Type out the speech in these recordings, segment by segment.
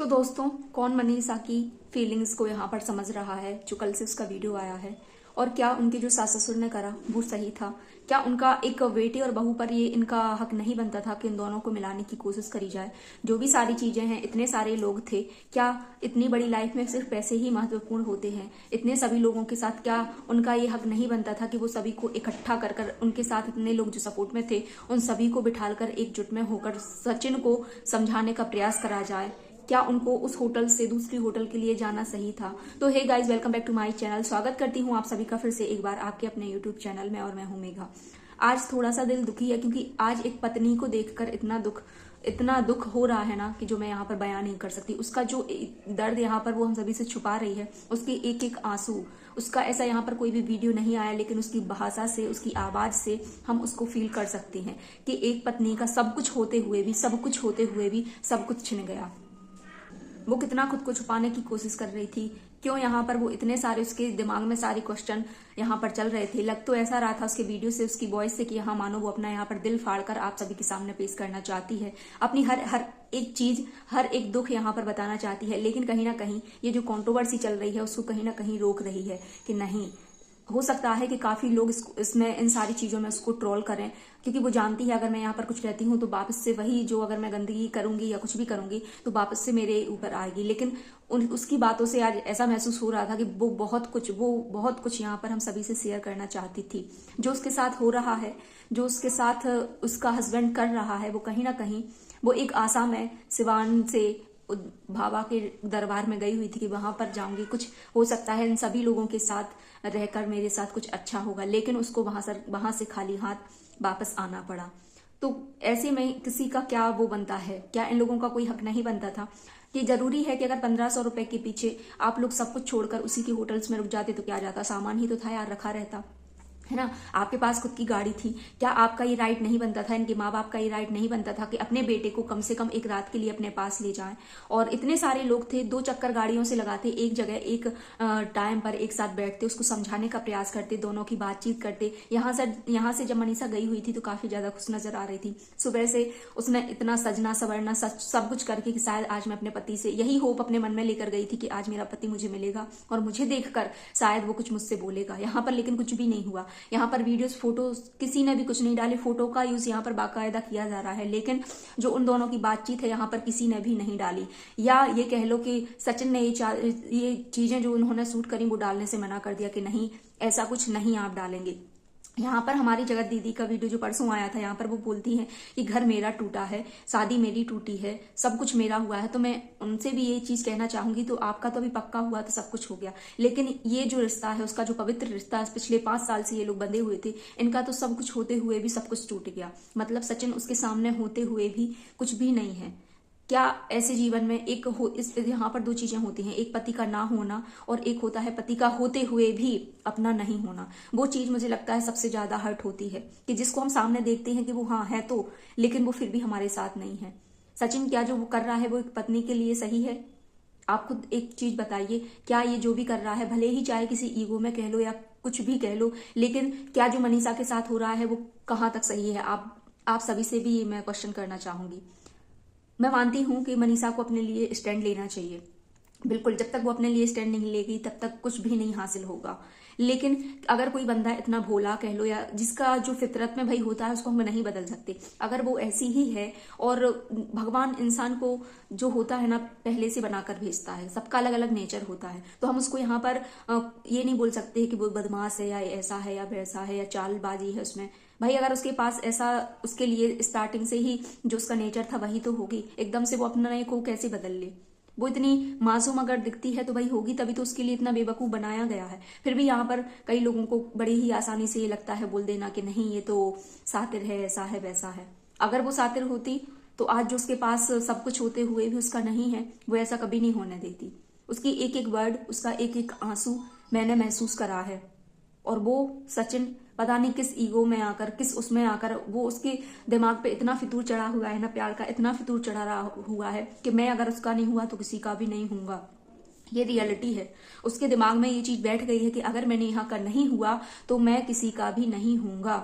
तो दोस्तों, कौन मनीषा की फीलिंग्स को यहाँ पर समझ रहा है जो कल से उसका वीडियो आया है? और क्या उनके जो सास ससुर ने करा वो सही था? क्या उनका एक बेटे और बहू पर ये इनका हक नहीं बनता था कि इन दोनों को मिलाने की कोशिश करी जाए? जो भी सारी चीजें हैं, इतने सारे लोग थे, क्या इतनी बड़ी लाइफ में सिर्फ पैसे ही महत्वपूर्ण होते हैं? इतने सभी लोगों के साथ क्या उनका ये हक नहीं बनता था कि वो सभी को इकट्ठा कर कर उनके साथ इतने लोग जो सपोर्ट में थे उन सभी को बिठाकर एकजुट में होकर सचिन को समझाने का प्रयास करा जाए? क्या उनको उस होटल से दूसरी होटल के लिए जाना सही था? तो hey guys, welcome back to my channel. स्वागत करती हूँ आप सभी का फिर से एक बार आपके अपने यूट्यूब चैनल में, और मैं हूँ मेघा। आज थोड़ा सा दिल दुखी है क्योंकि आज एक पत्नी को देखकर इतना दुख हो रहा है ना कि जो मैं यहाँ पर बयान नहीं कर सकती। उसका जो दर्द यहाँ पर वो हम सभी से छुपा रही है, उसके एक एक आंसू, उसका ऐसा यहाँ पर कोई भी वीडियो नहीं आया, लेकिन उसकी भाषा से, उसकी आवाज से हम उसको फील कर सकते हैं कि एक पत्नी का सब कुछ होते हुए भी सब कुछ छिन गया। वो कितना खुद को छुपाने की कोशिश कर रही थी, क्यों यहाँ पर वो इतने सारे, उसके दिमाग में सारे क्वेश्चन यहाँ पर चल रहे थे। लग तो ऐसा रहा था उसके वीडियो से, उसकी वॉइस से, कि हाँ मानो वो अपना यहाँ पर दिल फाड़कर आप सभी के सामने पेश करना चाहती है, अपनी हर एक चीज, हर एक दुख यहाँ पर बताना चाहती है। लेकिन कहीं ना कहीं ये जो कंट्रोवर्सी चल रही है उसको कहीं ना कहीं रोक रही है कि नहीं, हो सकता है कि काफी लोग इसमें इन सारी चीजों में उसको ट्रोल करें, क्योंकि वो जानती है अगर मैं यहाँ पर कुछ कहती हूँ तो वापस से वही, जो अगर मैं गंदगी करूंगी या कुछ भी करूंगी तो वापस से मेरे ऊपर आएगी। लेकिन उसकी बातों से आज ऐसा महसूस हो रहा था कि वो बहुत कुछ यहाँ पर हम सभी से शेयर करना चाहती थी। जो उसके साथ हो रहा है, जो उसके साथ उसका हस्बैंड कर रहा है, वो कहीं ना कहीं वो एक आशा में सिवान से बाबा के दरबार में गई हुई थी कि वहां पर जाऊंगी, कुछ हो सकता है इन सभी लोगों के साथ रहकर मेरे साथ कुछ अच्छा होगा। लेकिन उसको वहां से खाली हाथ वापस आना पड़ा। तो ऐसे में किसी का क्या वो बनता है? क्या इन लोगों का कोई हक नहीं बनता था? ये जरूरी है कि अगर 1500 रुपए के पीछे आप लोग सब कुछ छोड़कर उसी के होटल्स में रुक जाते तो क्या जाता? सामान ही तो था यार, रखा रहता है ना। आपके पास खुद की गाड़ी थी, क्या आपका ये राइट नहीं बनता था, इनके माँ बाप का ये राइट नहीं बनता था कि अपने बेटे को कम से कम एक रात के लिए अपने पास ले जाएं? और इतने सारे लोग थे, 2 चक्कर गाड़ियों से लगाते, एक जगह एक टाइम पर एक साथ बैठते, उसको समझाने का प्रयास करते, दोनों की बातचीत करते। यहाँ से जब मनीषा गई हुई थी तो काफी ज्यादा खुश नजर आ रही थी। सुबह से उसने इतना सजना सवरना सब कुछ करके कि शायद आज मैं अपने पति से, यही होप अपने मन में लेकर गई थी कि आज मेरा पति मुझे मिलेगा और मुझे देखकर शायद वो कुछ मुझसे बोलेगा। यहाँ पर लेकिन कुछ भी नहीं हुआ। यहाँ पर वीडियोस, फोटोज किसी ने भी कुछ नहीं डाले। फोटो का यूज यहाँ पर बाकायदा किया जा रहा है, लेकिन जो उन दोनों की बातचीत है यहाँ पर किसी ने भी नहीं डाली। या ये कह लो कि सचिन ने ये चीजें जो उन्होंने शूट करी वो डालने से मना कर दिया कि नहीं, ऐसा कुछ नहीं आप डालेंगे। यहाँ पर हमारी जगत दीदी का वीडियो जो परसों आया था, यहाँ पर वो बोलती हैं कि घर मेरा टूटा है, शादी मेरी टूटी है, सब कुछ मेरा हुआ है। तो मैं उनसे भी ये चीज कहना चाहूंगी, तो आपका तो अभी पक्का हुआ तो सब कुछ हो गया, लेकिन ये जो रिश्ता है, उसका जो पवित्र रिश्ता पिछले 5 साल से ये लोग बंधे हुए थे, इनका तो सब कुछ होते हुए भी सब कुछ टूट गया। मतलब सचिन उसके सामने होते हुए भी कुछ भी नहीं है। क्या ऐसे जीवन में यहाँ पर 2 चीजें होती हैं, एक पति का ना होना और एक होता है पति का होते हुए भी अपना नहीं होना। वो चीज मुझे लगता है सबसे ज्यादा हर्ट होती है कि जिसको हम सामने देखते हैं कि वो हाँ है तो, लेकिन वो फिर भी हमारे साथ नहीं है। सचिन क्या जो वो कर रहा है वो एक पत्नी के लिए सही है? आप खुद एक चीज बताइए, क्या ये जो भी कर रहा है, भले ही चाहे किसी ईगो में कह लो या कुछ भी कह लो, लेकिन क्या जो मनीषा के साथ हो रहा है वो कहाँ तक सही है? आप सभी से भी मैं क्वेश्चन करना चाहूंगी। मैं मानती हूं कि मनीषा को अपने लिए स्टैंड लेना चाहिए, बिल्कुल। जब तक वो अपने लिए स्टैंड नहीं लेगी तब तक कुछ भी नहीं हासिल होगा। लेकिन अगर कोई बंदा इतना भोला कह लो, या जिसका जो फितरत में भाई होता है उसको हम नहीं बदल सकते, अगर वो ऐसी ही है, और भगवान इंसान को जो होता है ना पहले से बनाकर भेजता है, सबका अलग अलग नेचर होता है, तो हम उसको यहाँ पर ये नहीं बोल सकते कि वो बदमाश है या ऐसा है या वैसा है या चालबाजी है उसमें। भाई अगर उसके पास ऐसा, उसके लिए स्टार्टिंग से ही जो उसका नेचर था वही तो होगी, एकदम से वो अपने को कैसे बदल ले? वो इतनी मासूम अगर दिखती है तो भाई होगी, तभी तो उसके लिए इतना बेवकूफ बनाया गया है। फिर भी यहाँ पर कई लोगों को बड़ी ही आसानी से ये लगता है बोल देना कि नहीं ये तो सातिर है, ऐसा है वैसा है। अगर वो सातिर होती तो आज जो उसके पास सब कुछ होते हुए भी उसका नहीं है, वो ऐसा कभी नहीं होने देती। उसकी एक एक वर्ड, उसका एक एक आंसू मैंने महसूस करा है, और वो सचिन पता नहीं किस ईगो में आकर, किस उसमें आकर, वो उसके दिमाग पे इतना फितूर चढ़ा हुआ है ना, प्यार का इतना फितूर चढ़ा रहा हुआ है कि मैं अगर उसका नहीं हुआ तो किसी का भी नहीं हूंगा। ये रियलिटी है। उसके दिमाग में ये चीज बैठ गई है कि अगर मैंने यहाँ का नहीं हुआ तो मैं किसी का भी नहीं हूंगा।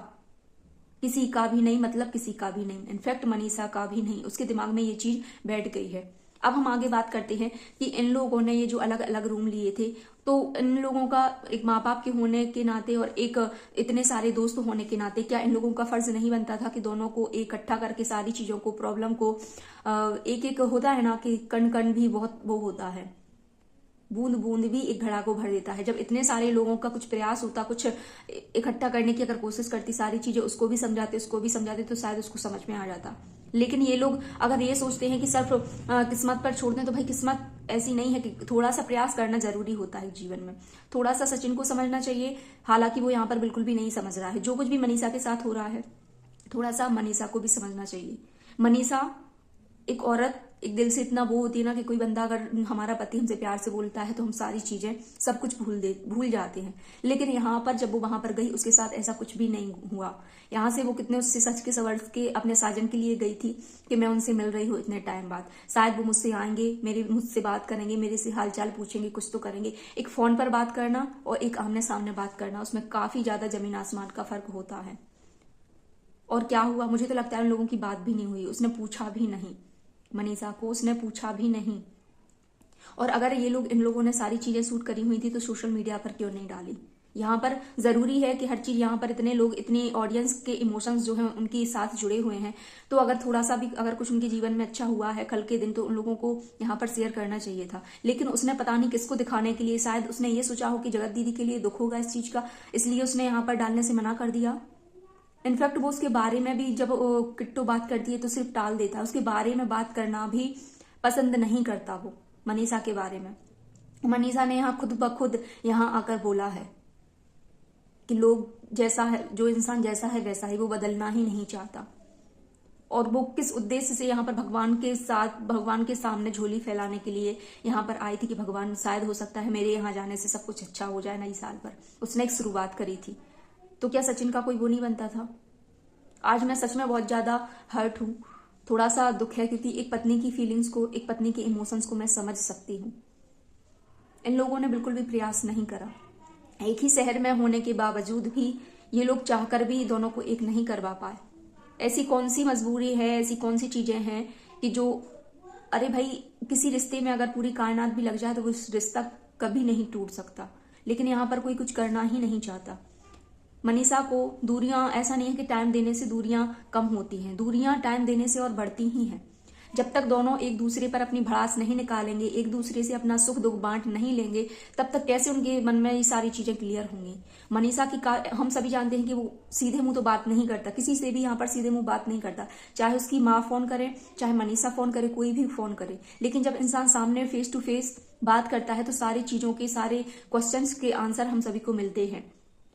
किसी का भी नहीं, मतलब किसी का भी नहीं, इनफैक्ट मनीषा का भी नहीं। उसके दिमाग में ये चीज बैठ गई है। अब हम आगे बात करते हैं कि इन लोगों ने ये जो अलग अलग रूम लिए थे, तो इन लोगों का एक माँ बाप के होने के नाते और एक इतने सारे दोस्त होने के नाते क्या इन लोगों का फर्ज नहीं बनता था कि दोनों को इकट्ठा करके सारी चीजों को, प्रॉब्लम को, एक एक होता है ना कि कण कण भी बहुत वो होता है, बूंद बूंद भी एक घड़ा को भर देता है। जब इतने सारे लोगों का कुछ प्रयास होता, कुछ इकट्ठा करने की अगर कोशिश करती, सारी चीजें उसको भी समझाते, उसको भी समझाते, तो शायद उसको समझ में आ जाता। लेकिन ये लोग अगर ये सोचते हैं कि सिर्फ किस्मत पर छोड़ दें, तो भाई किस्मत ऐसी नहीं है कि थोड़ा सा प्रयास करना जरूरी होता है जीवन में। थोड़ा सा सचिन को समझना चाहिए, हालांकि वो यहाँ पर बिल्कुल भी नहीं समझ रहा है। जो कुछ भी मनीषा के साथ हो रहा है, थोड़ा सा मनीषा को भी समझना चाहिए। मनीषा एक औरत, एक दिल से इतना वो होती है ना कि कोई बंदा अगर हमारा पति हमसे प्यार से बोलता है तो हम सारी चीजें सब कुछ भूल जाते हैं। लेकिन यहाँ पर जब वो वहां पर गई, उसके साथ ऐसा कुछ भी नहीं हुआ। यहाँ से वो कितने उससे सच के सवर्स के अपने साजन के लिए गई थी कि मैं उनसे मिल रही हूँ इतने टाइम बाद, शायद वो मुझसे आएंगे, मुझसे बात करेंगे, मेरे से हालचाल पूछेंगे, कुछ तो करेंगे। एक फोन पर बात करना और एक आमने सामने बात करना, उसमें काफी ज्यादा जमीन आसमान का फर्क होता है। और क्या हुआ, मुझे तो लगता है उन लोगों की बात भी नहीं हुई, उसने पूछा भी नहीं मनीषा को, उसने पूछा भी नहीं। और अगर ये लोग, इन लोगों ने सारी चीजें शूट करी हुई थी तो सोशल मीडिया पर क्यों नहीं डाली। यहाँ पर जरूरी है कि हर चीज, यहाँ पर इतने लोग, इतनी ऑडियंस के इमोशंस जो हैं उनके साथ जुड़े हुए हैं, तो अगर थोड़ा सा भी अगर कुछ उनके जीवन में अच्छा हुआ है कल के दिन, तो उन लोगों को यहाँ पर शेयर करना चाहिए था। लेकिन उसने पता नहीं किसको दिखाने के लिए, शायद उसने ये सोचा हो कि जगत दीदी के लिए दुख होगा इस चीज का, इसलिए उसने यहाँ पर डालने से मना कर दिया। इनफैक्ट वो उसके बारे में भी जब किट्टू बात करती है तो सिर्फ टाल देता है, उसके बारे में बात करना भी पसंद नहीं करता वो मनीषा के बारे में। मनीषा ने यहाँ खुद ब खुद यहाँ आकर बोला है कि लोग जैसा है, जो इंसान जैसा है वैसा ही, वो बदलना ही नहीं चाहता। और वो किस उद्देश्य से यहाँ पर भगवान के साथ, भगवान के सामने झोली फैलाने के लिए यहाँ पर आई थी कि भगवान शायद हो सकता है मेरे यहाँ जाने से सब कुछ अच्छा हो जाए नई साल पर, उसने एक शुरुआत करी थी। तो क्या सचिन का कोई वो नहीं बनता था। आज मैं सच में बहुत ज्यादा हर्ट हूं, थोड़ा सा दुख है, क्योंकि एक पत्नी की फीलिंग्स को, एक पत्नी के इमोशंस को मैं समझ सकती हूँ। इन लोगों ने बिल्कुल भी प्रयास नहीं करा। एक ही शहर में होने के बावजूद भी ये लोग चाहकर भी दोनों को एक नहीं करवा पाए। ऐसी कौन सी मजबूरी है, ऐसी कौन सी चीजें हैं कि जो, अरे भाई किसी रिश्ते में अगर पूरी कायनात भी लग जाए तो वो रिश्ता कभी नहीं टूट सकता, लेकिन यहाँ पर कोई कुछ करना ही नहीं चाहता। मनीषा को दूरियां, ऐसा नहीं है कि टाइम देने से दूरियां कम होती हैं, दूरियां टाइम देने से और बढ़ती ही हैं। जब तक दोनों एक दूसरे पर अपनी भड़ास नहीं निकालेंगे, एक दूसरे से अपना सुख दुख बांट नहीं लेंगे, तब तक कैसे उनके मन में ये सारी चीजें क्लियर होंगी। मनीषा की हम सभी जानते हैं कि वो सीधे मुंह तो बात नहीं करता, किसी से भी यहाँ पर सीधे मुंह बात नहीं करता, चाहे उसकी माँ फोन करे, चाहे मनीषा फोन करे, कोई भी फोन करे। लेकिन जब इंसान सामने फेस टू फेस बात करता है तो सारी चीजों के, सारे क्वेश्चंस के आंसर हम सभी को मिलते हैं।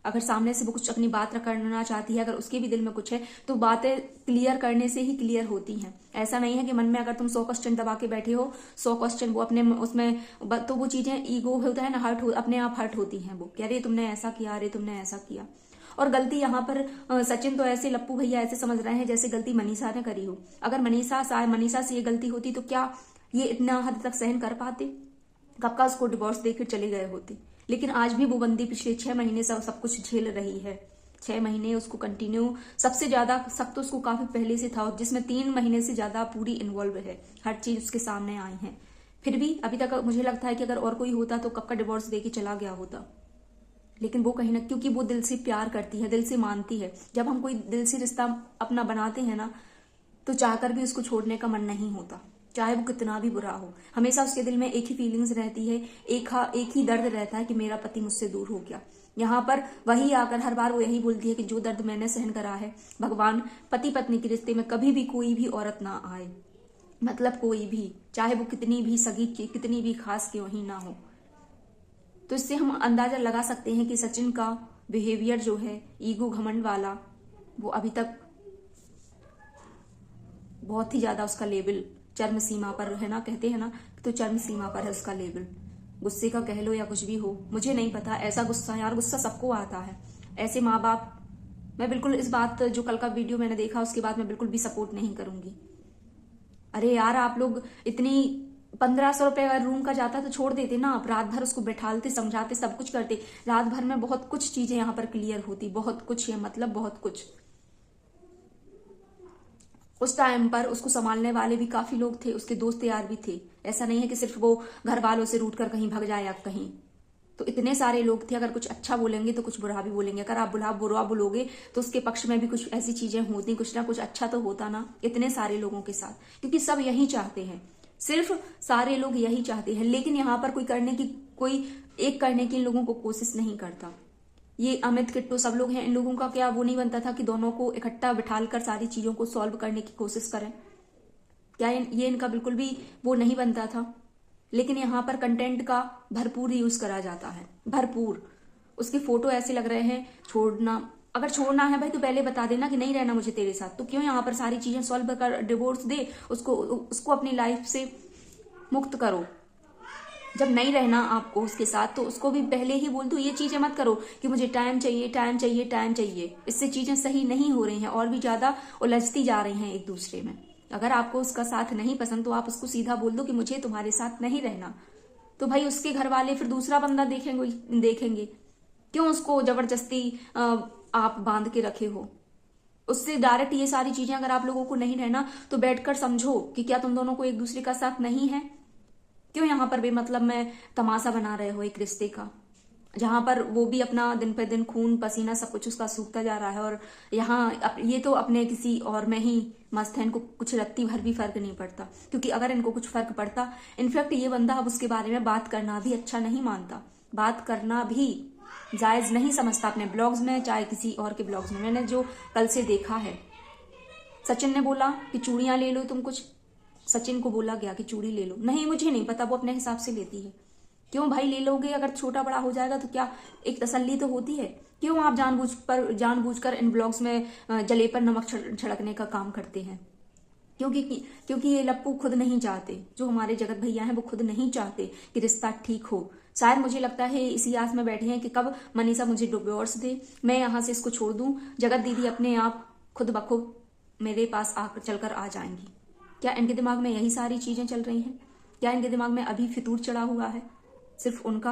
अगर सामने से वो कुछ अपनी बात करना चाहती है, अगर उसके भी दिल में कुछ है, तो बातें क्लियर करने से ही क्लियर होती हैं। ऐसा नहीं है कि मन में अगर तुम 100 क्वेश्चन दबा के बैठे हो, 100 क्वेश्चन वो अपने उसमें, तो वो चीजें ईगो होता है ना, अपने आप हर्ट होती हैं। वो कह रहे तुमने ऐसा किया, अरे तुमने ऐसा किया। और गलती यहाँ पर सचिन तो ऐसे, लप्पू भैया ऐसे समझ रहे हैं जैसे गलती मनीषा ने करी हो। अगर मनीषा से ये गलती होती तो क्या ये इतना हद तक सहन कर पाते? कब का उसको डिवोर्स देकर चले गए होते। लेकिन आज भी वो बंदी पिछले 6 महीने से सब कुछ झेल रही है। 6 महीने उसको कंटिन्यू, सबसे ज्यादा सख्त तो उसको काफी पहले से था, जिसमें 3 महीने से ज्यादा पूरी इन्वॉल्व है, हर चीज उसके सामने आई है। फिर भी अभी तक मुझे लगता है कि अगर और कोई होता तो कब का डिवोर्स देके चला गया होता। लेकिन वो कहीं ना, क्योंकि वो दिल से प्यार करती है, दिल से मानती है। जब हम कोई दिल से रिश्ता अपना बनाते हैं ना, तो चाहकर भी उसको छोड़ने का मन नहीं होता, चाहे वो कितना भी बुरा हो। हमेशा उसके दिल में एक ही फीलिंग्स रहती है, एक ही दर्द रहता है कि मेरा पति मुझसे दूर हो गया। यहाँ पर वही आकर हर बार वो यही बोलती है कि जो दर्द मैंने सहन करा है, भगवान पति पत्नी के रिश्ते में कभी भी कोई भी औरत ना आए, मतलब कोई भी, चाहे वो कितनी भी सगी, कितनी भी खास क्यों ही ना हो। तो इससे हम अंदाजा लगा सकते हैं कि सचिन का बिहेवियर जो है ईगो घमंड वाला, वो अभी तक बहुत ही ज्यादा उसका लेवल चरम सीमा पर है ना, कहते हैं ना, तो चरम सीमा पर है उसका लेवल। गुस्से का कह लो या कुछ भी हो, मुझे नहीं पता। ऐसा गुस्सा, यार गुस्सा सबको आता है। ऐसे माँ बाप, मैं बिल्कुल इस बात, जो कल का वीडियो मैंने देखा उसके बाद मैं बिल्कुल भी सपोर्ट नहीं करूंगी। अरे यार आप लोग इतनी 1500 रुपए अगर रूम का जाता तो छोड़ देते ना, आप रात भर उसको बैठालते, समझाते, सब कुछ करते। रात भर में बहुत कुछ चीजें यहाँ पर क्लियर होती, बहुत कुछ है, मतलब बहुत कुछ। उस टाइम पर उसको संभालने वाले भी काफी लोग थे, उसके दोस्त यार भी थे। ऐसा नहीं है कि सिर्फ वो घर वालों से रूठ कर कहीं भाग जाए या कहीं। तो इतने सारे लोग थे, अगर कुछ अच्छा बोलेंगे तो कुछ बुरा भी बोलेंगे, अगर आप बुरा बोलोगे तो उसके पक्ष में भी कुछ ऐसी चीजें होती, कुछ ना कुछ अच्छा तो होता ना इतने सारे लोगों के साथ, क्योंकि सब यही चाहते हैं, सिर्फ सारे लोग यही चाहते हैं। लेकिन यहाँ पर कोई एक करने की इन लोगों को कोशिश नहीं करता। ये अमित, किट्टू सब लोग हैं, इन लोगों का क्या वो नहीं बनता था कि दोनों को इकट्ठा बिठाल कर सारी चीजों को सॉल्व करने की कोशिश करें? क्या ये इनका बिल्कुल भी वो नहीं बनता था? लेकिन यहाँ पर कंटेंट का भरपूर यूज करा जाता है, भरपूर। उसके फोटो ऐसे लग रहे हैं छोड़ना, अगर छोड़ना है भाई तो पहले बता देना कि नहीं रहना मुझे तेरे साथ, तो क्यों यहाँ पर सारी चीजें सॉल्व कर डिवोर्स दे, उसको अपनी लाइफ से मुक्त करो। जब नहीं रहना आपको उसके साथ तो उसको भी पहले ही बोल दो। ये चीजें मत करो कि मुझे टाइम चाहिए, टाइम चाहिए, टाइम चाहिए। इससे चीजें सही नहीं हो रही हैं और भी ज्यादा उलझती जा रही हैं एक दूसरे में। अगर आपको उसका साथ नहीं पसंद तो आप उसको सीधा बोल दो कि मुझे तुम्हारे साथ नहीं रहना। तो भाई उसके घर वाले फिर दूसरा बंदा देखेंगे। क्यों उसको जबरदस्ती आप बांध के रखे हो? उससे डायरेक्ट ये सारी चीजें, अगर आप लोगों को नहीं रहना तो बैठकर समझो कि क्या तुम दोनों को एक दूसरे का साथ नहीं है। क्यों यहाँ पर बेमतलब में तमाशा बना रहे हो एक रिश्ते का, जहां पर वो भी अपना दिन पे दिन खून पसीना सब कुछ उसका सूखता जा रहा है, और यहाँ ये तो अपने किसी और में ही मस्त है, इनको कुछ रत्ती भर भी फर्क नहीं पड़ता। क्योंकि अगर इनको कुछ फर्क पड़ता, इनफैक्ट ये बंदा अब उसके बारे में बात करना भी अच्छा नहीं मानता, बात करना भी जायज नहीं समझता अपने ब्लॉग्स में, चाहे किसी और के ब्लॉग्स में। मैंने जो कल से देखा है, सचिन ने बोला कि चूड़ियां ले लो तुम कुछ, सचिन को बोला गया कि चूड़ी ले लो, नहीं मुझे नहीं पता, वो अपने हिसाब से लेती है। क्यों भाई ले लोगे? अगर छोटा बड़ा हो जाएगा तो क्या एक तसल्ली तो होती है। क्यों आप जानबूझकर इन ब्लॉग्स में जले पर नमक छिड़कने का काम करते हैं? क्योंकि ये लप्पू खुद नहीं चाहते, जो हमारे जगत भैया हैं वो खुद नहीं चाहते कि रिश्ता ठीक हो। शायद मुझे लगता है इसी आस में बैठे हैं कि कब मनीषा मुझे डिवोर्स दे, मैं यहाँ से इसको छोड़ दूं, जगत दीदी अपने आप खुद बखुद मेरे पास आकर चलकर आ जाएंगी। क्या इनके दिमाग में यही सारी चीजें चल रही हैं? क्या इनके दिमाग में अभी फितूर चढ़ा हुआ है सिर्फ उनका?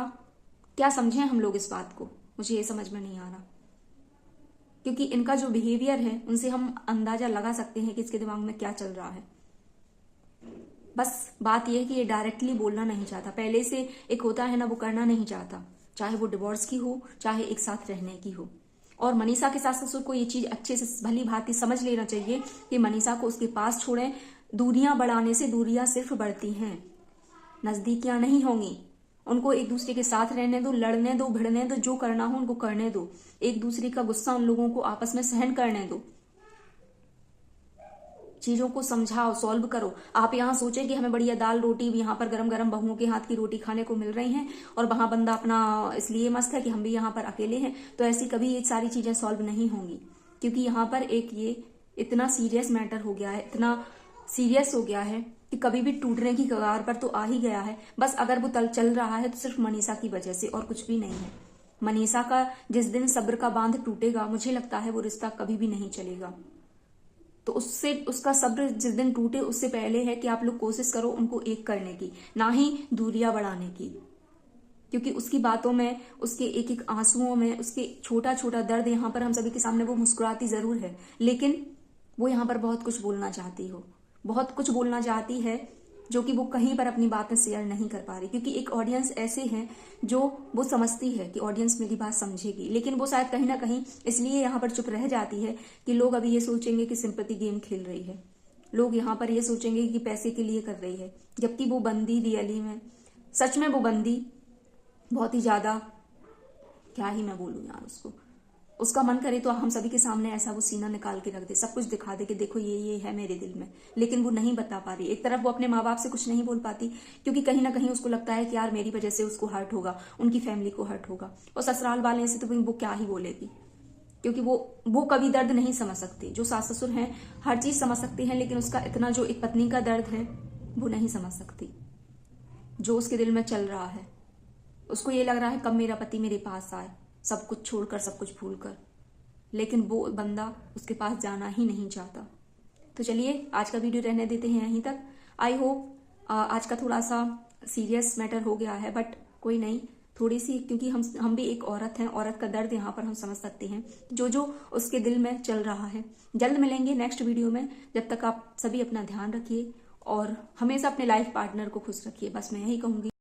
क्या समझें हम लोग इस बात को? मुझे ये समझ में नहीं आ रहा, क्योंकि इनका जो बिहेवियर है उनसे हम अंदाजा लगा सकते हैं कि इसके दिमाग में क्या चल रहा है। बस बात यह है कि ये डायरेक्टली बोलना नहीं चाहता, पहले से एक होता है ना, वो करना नहीं चाहता, चाहे वो डिवोर्स की हो चाहे एक साथ रहने की हो। और मनीषा के सास ससुर को ये चीज अच्छे से भली भांति समझ लेना चाहिए कि मनीषा को उसके पास छोड़ें। दूरियां बढ़ाने से दूरियां सिर्फ बढ़ती हैं, नजदीकियां नहीं होंगी। उनको एक दूसरे के साथ रहने दो, लड़ने दो, भिड़ने दो, जो करना हो उनको करने दो। एक दूसरे का गुस्सा उन लोगों को आपस में सहन करने दो, चीजों को समझाओ, सॉल्व करो। आप यहाँ सोचें कि हमें बढ़िया दाल रोटी यहाँ पर गरम गरम बहुओं के हाथ की रोटी खाने को मिल रही हैं और वहां बंदा अपना इसलिए मस्त है कि हम भी यहाँ पर अकेले हैं, तो ऐसी कभी ये सारी चीजें सॉल्व नहीं होंगी। क्योंकि यहाँ पर एक ये इतना सीरियस मैटर हो गया है, इतना सीरियस हो गया है कि कभी भी टूटने की कगार पर तो आ ही गया है। बस अगर वो तल चल रहा है तो सिर्फ मनीषा की वजह से और कुछ भी नहीं है। मनीषा का जिस दिन सब्र का बांध टूटेगा, मुझे लगता है वो रिश्ता कभी भी नहीं चलेगा। तो उसका सब्र जिस दिन टूटे उससे पहले है कि आप लोग कोशिश करो उनको एक करने की, ना ही दूरियां बढ़ाने की। क्योंकि उसकी बातों में, उसके एक एक आंसुओं में, उसके छोटा छोटा दर्द, यहाँ पर हम सभी के सामने वो मुस्कुराती जरूर है, लेकिन वो यहाँ पर बहुत कुछ बोलना चाहती हो, बहुत कुछ बोलना चाहती है, जो कि वो कहीं पर अपनी बातें शेयर नहीं कर पा रही। क्योंकि एक ऑडियंस ऐसे हैं जो वो समझती है कि ऑडियंस मेरी बात समझेगी, लेकिन वो शायद कहीं ना कहीं इसलिए यहाँ पर चुप रह जाती है कि लोग अभी ये सोचेंगे कि सिंपैथी गेम खेल रही है, लोग यहाँ पर ये सोचेंगे कि पैसे के लिए कर रही है। जबकि वो बंदी रियली में, सच में वो बंदी बहुत ही ज्यादा, क्या ही मैं बोलूं यार, उसका मन करे तो हम सभी के सामने ऐसा वो सीना निकाल के रख दे, सब कुछ दिखा दे कि देखो ये है मेरे दिल में, लेकिन वो नहीं बता पा रही। एक तरफ वो अपने माँ बाप से कुछ नहीं बोल पाती क्योंकि कहीं ना कहीं उसको लगता है कि यार मेरी वजह से उसको हर्ट होगा, उनकी फैमिली को हर्ट होगा, और ससुराल वाले से तो वो क्या ही बोलेगी, क्योंकि वो कभी दर्द नहीं समझ सकते। जो सास ससुर हैं हर चीज समझ सकते हैं, लेकिन उसका इतना जो एक पत्नी का दर्द है वो नहीं समझ सकती, जो उसके दिल में चल रहा है। उसको ये लग रहा है कब मेरा पति मेरे पास आए, सब कुछ छोड़कर, सब कुछ भूलकर, लेकिन वो बंदा उसके पास जाना ही नहीं चाहता। तो चलिए आज का वीडियो रहने देते हैं यहीं तक। आई होप आज का थोड़ा सा सीरियस मैटर हो गया है, बट कोई नहीं, थोड़ी सी, क्योंकि हम भी एक औरत हैं, औरत का दर्द यहाँ पर हम समझ सकते हैं, जो जो उसके दिल में चल रहा है। जल्द मिलेंगे नेक्स्ट वीडियो में। जब तक आप सभी अपना ध्यान रखिए और हमेशा अपने लाइफ पार्टनर को खुश रखिए, बस मैं यही कहूंगी।